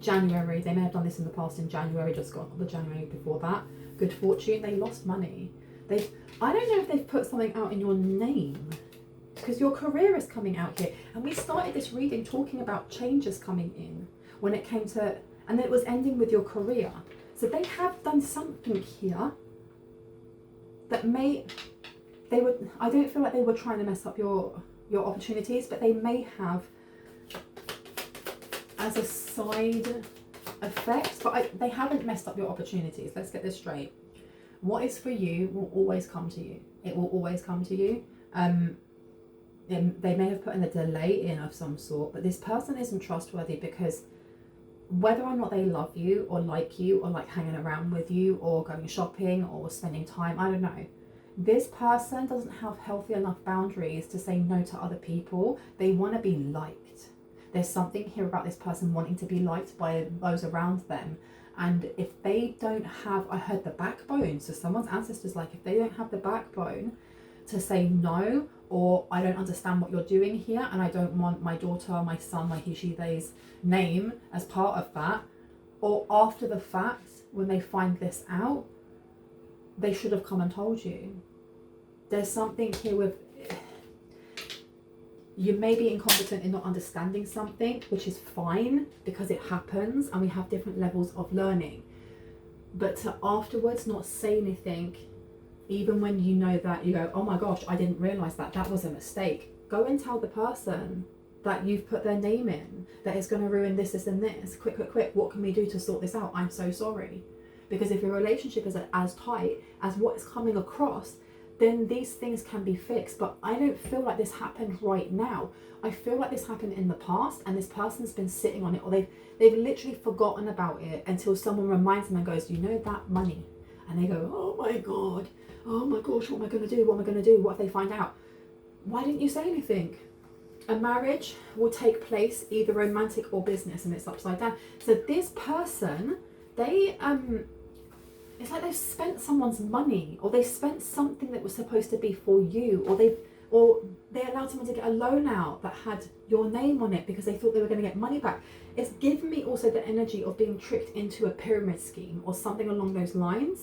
January, they may have done this in the past in January, just got the January before that. Good fortune, they lost money. I don't know if they've put something out in your name, because your career is coming out here. And we started this reading talking about changes coming in when it came to, and then it was ending with your career. So they have done something here that I don't feel like they were trying to mess up your opportunities, but they may have as a side effect, but they haven't messed up your opportunities. Let's get this straight. What is for you will always come to you. It will always come to you. They may have put in a delay in of some sort, but this person isn't trustworthy because whether or not they love you or like hanging around with you or going shopping or spending time, I don't know. This person doesn't have healthy enough boundaries to say no to other people. They want to be liked. There's something here about this person wanting to be liked by those around them. And if they don't have, I heard the backbone, so someone's ancestors, like if they don't have the backbone to say no, or I don't understand what you're doing here and I don't want my daughter, my son, my he, she, they's name as part of that, or after the fact, when they find this out, they should have come and told you. There's something here with, you may be incompetent in not understanding something, which is fine because it happens and we have different levels of learning. But to afterwards not say anything, even when you know that, you go, oh my gosh, I didn't realise that, that was a mistake. Go and tell the person that you've put their name in, that it's going to ruin this, this and this. Quick, what can we do to sort this out? I'm so sorry. Because if your relationship is as tight as what is coming across, then these things can be fixed. But I don't feel like this happened right now. I feel like this happened in the past and this person's been sitting on it, or they've literally forgotten about it until someone reminds them and goes, you know that money? And they go, oh my God, oh my gosh, what am I going to do? What am I going to do? What if they find out? Why didn't you say anything? A marriage will take place, either romantic or business, and it's upside down. So this person, they, it's like they've spent someone's money, or they spent something that was supposed to be for you, or they allowed someone to get a loan out that had your name on it because they thought they were going to get money back. It's given me also the energy of being tricked into a pyramid scheme or something along those lines.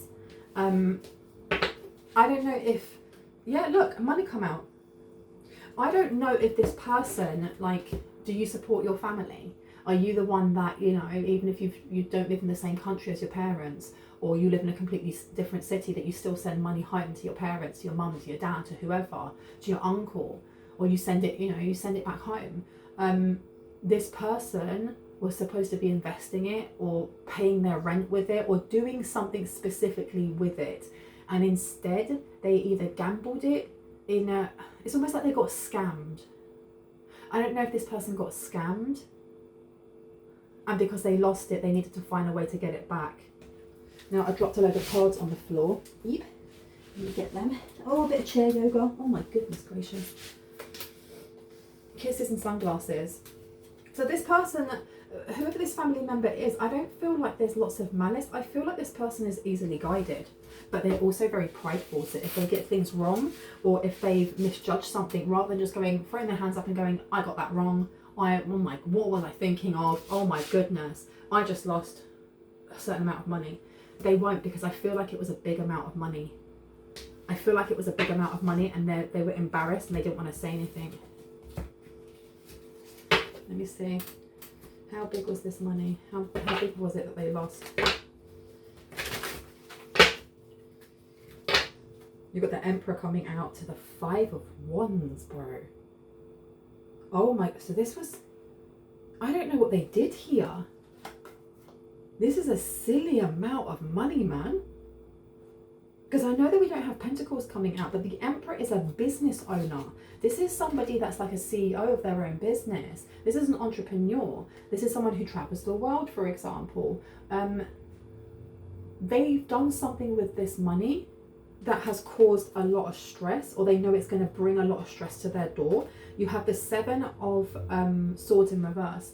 I don't know if, yeah, look, money come out. I don't know if this person, like, do you support your family? Are you the one that, you know, even if you don't live in the same country as your parents, or you live in a completely different city, that you still send money home to your parents, to your mum, to your dad, to whoever, to your uncle, or you send it, you know, you send it back home. This person was supposed to be investing it or paying their rent with it or doing something specifically with it. And instead they either gambled it in a, it's almost like they got scammed. I don't know if this person got scammed, and because they lost it, they needed to find a way to get it back. Now I dropped a load of cards on the floor. Yep, let me get them. Oh, a bit of chair yoga. Oh my goodness gracious. Kisses and sunglasses. So this person, whoever this family member is, I don't feel like there's lots of malice. I feel like this person is easily guided, but they're also very prideful. So if they get things wrong, or if they've misjudged something, rather than just going, throwing their hands up and going, I got that wrong. I'm like, what was I thinking of? Oh my goodness, I just lost a certain amount of money. They won't, because I feel like it was a big amount of money. I feel like it was a big amount of money, and they were embarrassed and they didn't want to say anything. Let me see. How big was this money? How big was it that they lost? You've got the Emperor coming out to the 5 of Wands, bro. Oh my, so this was, I don't know what they did here. This is a silly amount of money, man. Because I know that we don't have Pentacles coming out, but the Emperor is a business owner. This is somebody that's like a CEO of their own business. This is an entrepreneur. This is someone who travels the world, for example. They've done something with this money that has caused a lot of stress, or they know it's going to bring a lot of stress to their door. You have the 7 of Swords in reverse.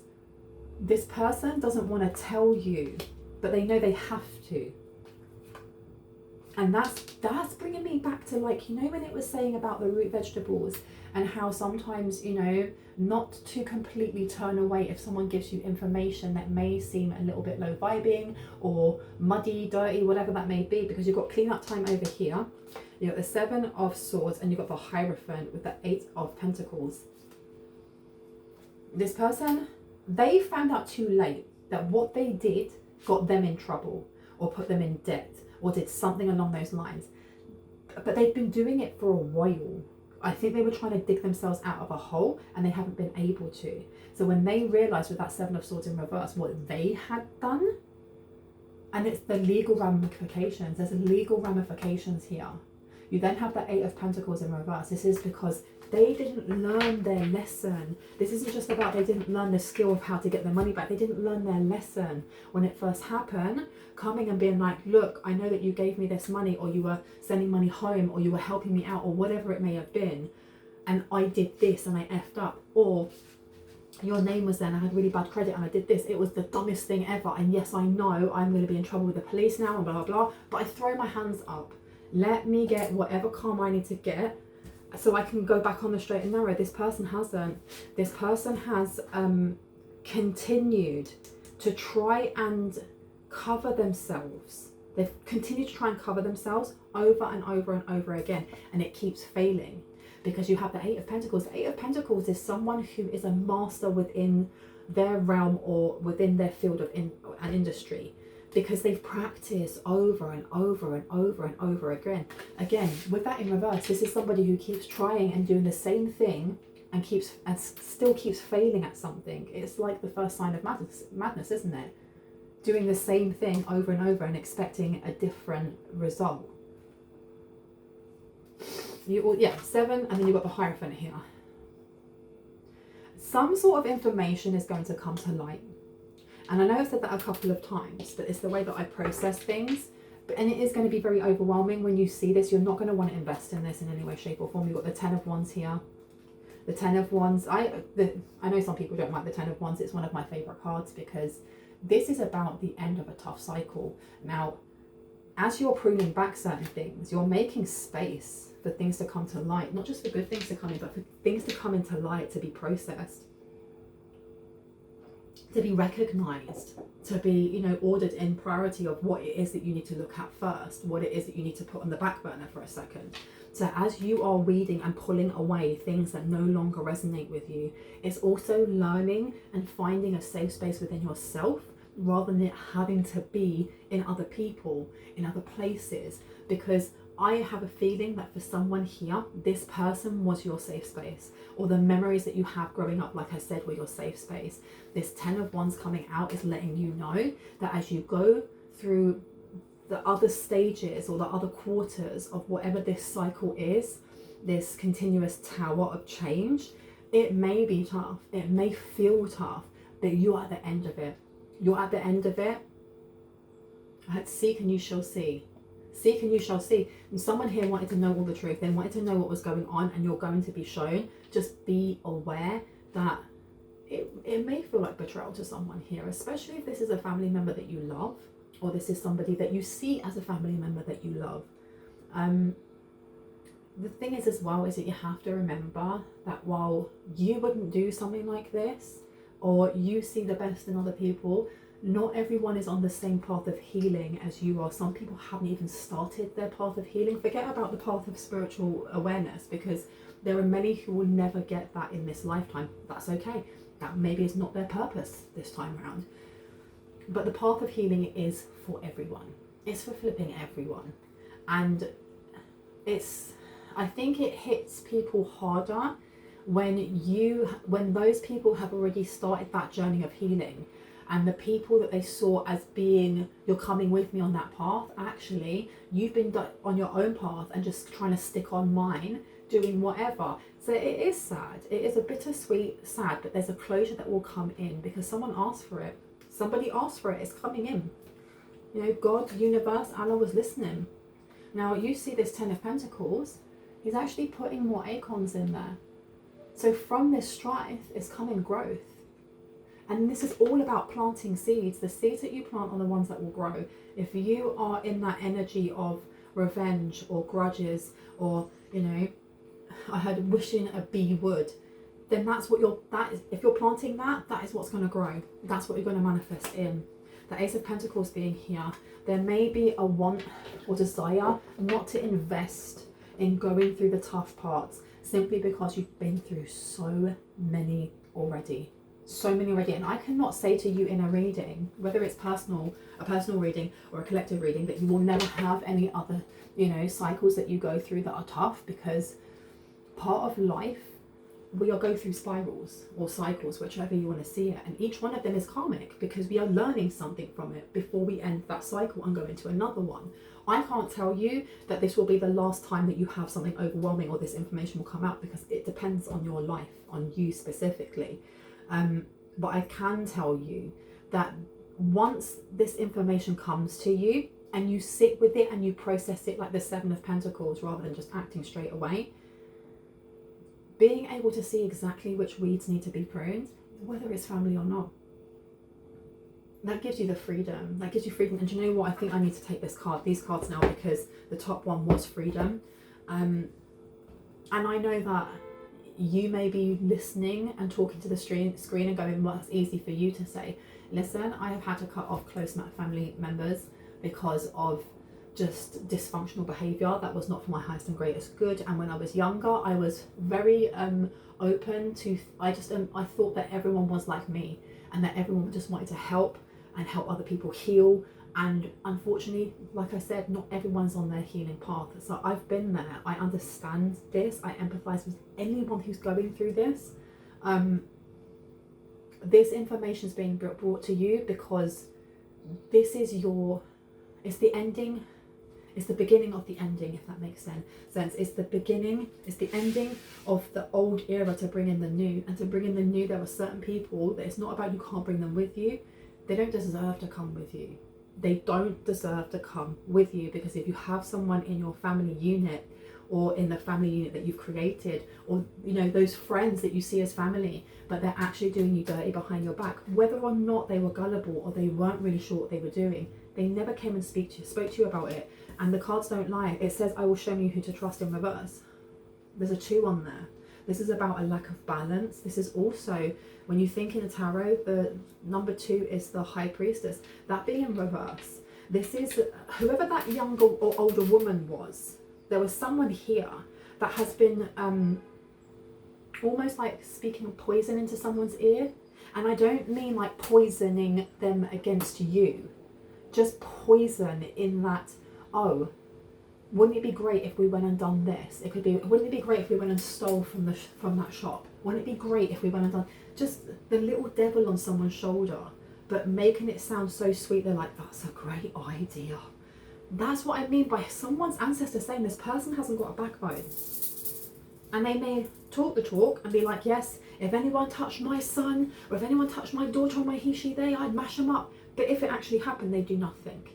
This person doesn't want to tell you, but they know they have to. And that's bringing me back to, like, you know, when it was saying about the root vegetables and how sometimes, you know, not to completely turn away if someone gives you information that may seem a little bit low vibing or muddy, dirty, whatever that may be, because you've got cleanup time over here. You've got the 7 of Swords and you've got the Hierophant with the 8 of Pentacles. This person, they found out too late that what they did got them in trouble or put them in debt, or did something along those lines. But they've been doing it for a while. I think they were trying to dig themselves out of a hole and they haven't been able to. So when they realised with that 7 of Swords in reverse what they had done, and it's the legal ramifications, there's legal ramifications here. You then have the Eight of Pentacles in reverse. This is because they didn't learn their lesson. This isn't just about they didn't learn the skill of how to get their money back. They didn't learn their lesson when it first happened. Coming and being like, look, I know that you gave me this money, or you were sending money home, or you were helping me out, or whatever it may have been, and I did this and I effed up. Or your name was there and I had really bad credit and I did this. It was the dumbest thing ever. And yes, I know I'm going to be in trouble with the police now and blah, blah, blah. But I throw my hands up. Let me get whatever karma I need to get so I can go back on the straight and narrow. This person hasn't. This person has continued to try and cover themselves. They've continued to try and cover themselves over and over and over again. And it keeps failing. Because you have the Eight of Pentacles. The Eight of Pentacles is someone who is a master within their realm or within their field of an industry, because they've practiced over and over and over and over again. Again, with that in reverse, this is somebody who keeps trying and doing the same thing and still keeps failing at something. It's like the first sign of madness, isn't it? Doing the same thing over and over and expecting a different result. Seven, and then you've got the Hierophant here. Some sort of information is going to come to light. And I know I've said that a couple of times, but it's the way that I process things. And it is going to be very overwhelming when you see this. You're not going to want to invest in this in any way, shape or form. You've got the Ten of Wands here. The Ten of Wands. I know some people don't like the Ten of Wands. It's one of my favourite cards because this is about the end of a tough cycle. Now, as you're pruning back certain things, you're making space for things to come to light, not just for good things to come in, but for things to come into light, to be processed, to be recognized, to be, you know, ordered in priority of what it is that you need to look at first, what it is that you need to put on the back burner for a second. So as you are weeding and pulling away things that no longer resonate with you, it's also learning and finding a safe space within yourself, rather than it having to be in other people, in other places. Because I have a feeling that for someone here, this person was your safe space, or the memories that you have growing up, like I said, were your safe space. This Ten of Wands coming out is letting you know that as you go through the other stages or the other quarters of whatever this cycle is, this continuous tower of change, it may be tough, it may feel tough, but you're at the end of it. You're at the end of it. I had seek and you shall see. Seek and you shall see. And someone here wanted to know all the truth. They wanted to know what was going on, and you're going to be shown. Just be aware that it may feel like betrayal to someone here, especially if this is a family member that you love, or this is somebody that you see as a family member that you love. The thing is as well is that you have to remember that while you wouldn't do something like this, or you see the best in other people, not everyone is on the same path of healing as you are. Some people haven't even started their path of healing. Forget about the path of spiritual awareness, because there are many who will never get that in this lifetime. That's okay. That maybe is not their purpose this time around. But the path of healing is for everyone. It's for flipping everyone. And I think it hits people harder when those people have already started that journey of healing, and the people that they saw as being, you're coming with me on that path, actually you've been on your own path and just trying to stick on mine, doing whatever. So it is sad. It is a bittersweet sad, but there's a closure that will come in because someone asked for it. Somebody asked for it. It's coming in. You know, God, universe, Allah was listening. Now you see this Ten of Pentacles. He's actually putting more acorns in there. So from this strife is coming growth. And this is all about planting seeds. The seeds that you plant are the ones that will grow. If you are in that energy of revenge or grudges, or, you know, I heard wishing a bee would, then that's what if you're planting that is what's going to grow. That's what you're going to manifest in. The Ace of Pentacles being here, there may be a want or desire not to invest in going through the tough parts, simply because you've been through so many already. So many already. And I cannot say to you in a reading, whether it's a personal reading or a collective reading, that you will never have any other, you know, cycles that you go through that are tough, because part of life we all go through spirals or cycles, whichever you want to see it, and each one of them is karmic, because we are learning something from it before we end that cycle and go into another one. I can't tell you that this will be the last time that you have something overwhelming or this information will come out, because it depends on your life, on you specifically. But I can tell you that once this information comes to you and you sit with it and you process it like the Seven of Pentacles, rather than just acting straight away, being able to see exactly which weeds need to be pruned, whether it's family or not, that gives you the freedom. That gives you freedom. And do you know what? I think I need to take these cards now, because the top one was freedom. And I know that you may be listening and talking to the screen and going, well, that's easy for you to say. Listen, I have had to cut off close family members because of just dysfunctional behaviour that was not for my highest and greatest good. And when I was younger, I was very open to, I thought that everyone was like me, and that everyone just wanted to help and help other people heal. And unfortunately, like I said, not everyone's on their healing path. So I've been there. I understand this. I empathise with anyone who's going through this. This information is being brought to you because this is it's the ending. It's the beginning of the ending, if that makes sense. It's the beginning, it's the ending of the old era to bring in the new. And to bring in the new, there are certain people that it's not about you can't bring them with you. They don't deserve to come with you. They don't deserve to come with you, because if you have someone in your family unit, or in the family unit that you've created, or those friends that you see as family, but they're actually doing you dirty behind your back, whether or not they were gullible or they weren't really sure what they were doing, they never came and spoke to you about it. And the cards don't lie. It says, I will show you who to trust in reverse. There's a 2 on there. This is about a lack of balance. This is also, when you think in the tarot, the number 2 is the High Priestess. That being in reverse, this is whoever that younger or older woman was. There was someone here that has been almost like speaking poison into someone's ear. And I don't mean like poisoning them against you. Just poison in that, oh, wouldn't it be great if we went and done this? Wouldn't it be great if we went and stole from that shop? Wouldn't it be great if we went and done, just the little devil on someone's shoulder, but making it sound so sweet. They're like, that's a great idea. That's what I mean by someone's ancestor saying this person hasn't got a backbone. And they may talk the talk and be like, yes, if anyone touched my son, or if anyone touched my daughter or my he, she, they, I'd mash them up. But if it actually happened, they do nothing.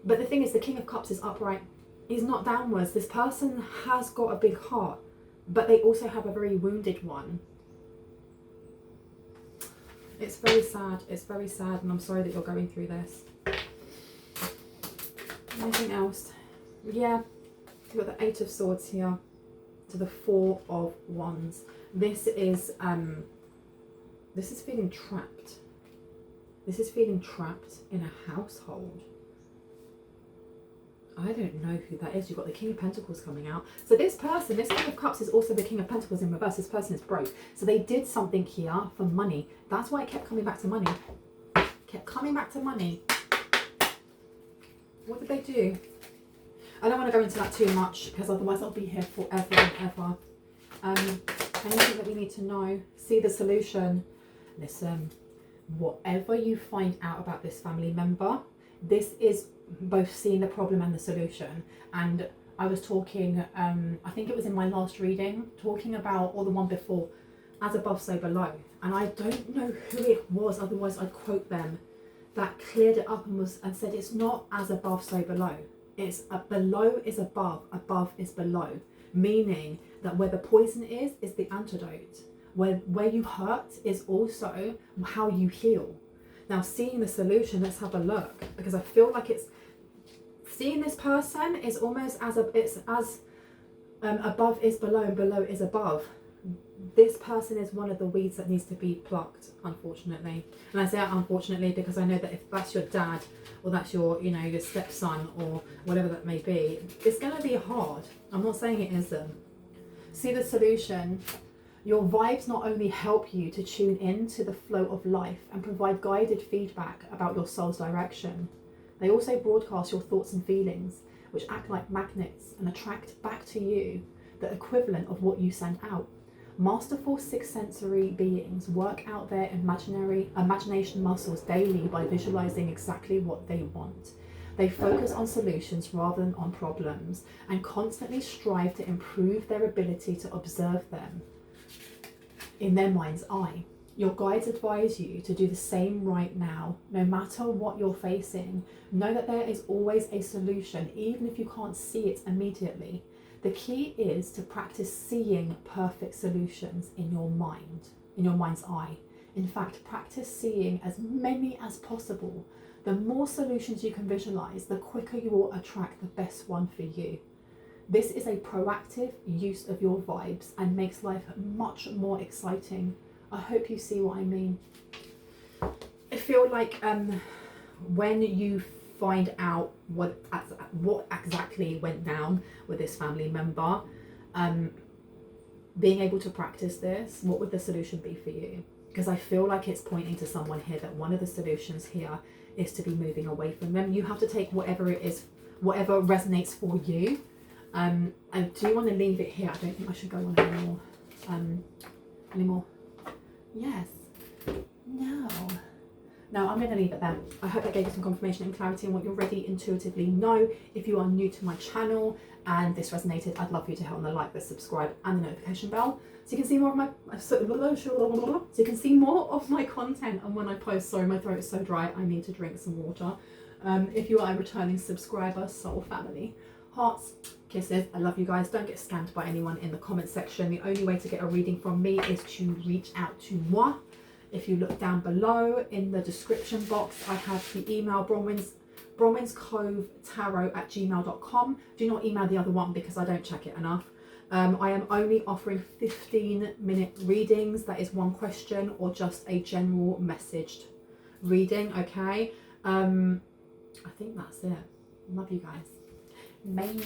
But the thing is, the King of Cups is upright. He's not downwards. This person has got a big heart, but they also have a very wounded one. It's very sad. It's very sad, and I'm sorry that you're going through this. Anything else? Yeah, you've got the 8 of Swords here to the 4 of Wands. This is feeling trapped. This is feeling trapped in a household. I don't know who that is. You've got the King of Pentacles coming out. So this person, this King of Cups is also the King of Pentacles in reverse. This person is broke. So they did something here for money. That's why it kept coming back to money. Kept coming back to money. What did they do? I don't want to go into that too much, because otherwise I'll be here forever and ever. Anything that we need to know? See the solution. Listen, whatever you find out about this family member, this is both seeing the problem and the solution. And I was talking, I think it was in my last reading, talking about, or the one before, as above so below. And I don't know who it was, otherwise I'd quote them, that cleared it up and said it's not as above so below. It's below is above is below. Meaning that where the poison is the antidote. Where you hurt is also how you heal. Now, seeing the solution, let's have a look, because I feel like it's seeing this person is almost as above is below and below is above. This person is one of the weeds that needs to be plucked, unfortunately. And I say that unfortunately because I know that if that's your dad, or that's your, your stepson, or whatever that may be, it's going to be hard. I'm not saying it isn't. See the solution. Your vibes not only help you to tune in to the flow of life and provide guided feedback about your soul's direction, they also broadcast your thoughts and feelings, which act like magnets and attract back to you the equivalent of what you send out. Masterful sixth sensory beings work out their imagination muscles daily by visualizing exactly what they want. They focus on solutions rather than on problems and constantly strive to improve their ability to observe them in their mind's eye. Your guides advise you to do the same right now. No matter what you're facing, know that there is always a solution, even if you can't see it immediately. The key is to practice seeing perfect solutions in your mind, in your mind's eye. In fact, practice seeing as many as possible. The more solutions you can visualize, the quicker you will attract the best one for you. This is a proactive use of your vibes and makes life much more exciting. I hope you see what I mean. I feel like when you find out what exactly went down with this family member, being able to practice this, what would the solution be for you? Because I feel like it's pointing to someone here that one of the solutions here is to be moving away from them. You have to take whatever it is, whatever resonates for you. I do want to leave it here. I don't think I should go on anymore. Yes. No, I'm going to leave it there. I hope that gave you some confirmation and clarity on what you already intuitively know. If you are new to my channel and this resonated, I'd love you to hit on the like, the subscribe and the notification bell so you can see more of my content and when I post. Sorry, my throat is so dry, I need to drink some water. If you are a returning subscriber, soul family, hearts, kisses, I love you guys. Don't get scammed by anyone in the comment section. The only way to get a reading from me is to reach out to moi. If you look down below in the description box, I have the email bronwenscovetarot@gmail.com. Do not email the other one because I don't check it enough. I am only offering 15-minute readings. That is one question or just a general messaged reading, okay? I think that's it. Love you guys. Bye.